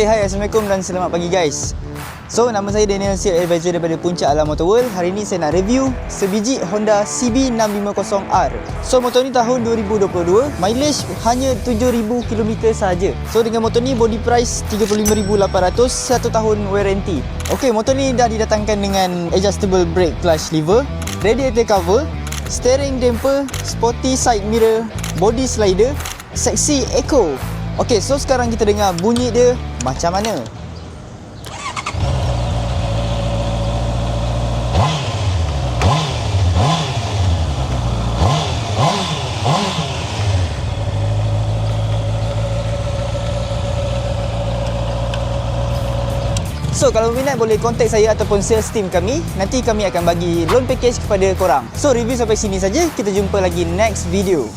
Okay, hai, Assalamualaikum dan selamat pagi guys. So, nama saya Daniel, Sales Advisor daripada Puncak Alam Motor World. Hari ni saya nak review sebiji Honda CB650R. So, motor ni tahun 2022, mileage hanya 7,000 km sahaja. So, dengan motor ni body price 35,800, 1 tahun warranty. Okay, motor ni dah didatangkan dengan adjustable brake clutch lever, radiator cover, steering damper, sporty side mirror, body slider, seksi eco. Okay, so sekarang kita dengar bunyi dia macam mana. So, kalau minat boleh kontak saya ataupun sales team kami. Nanti kami akan bagi loan package kepada korang. So, review sampai sini saja. Kita jumpa lagi next video.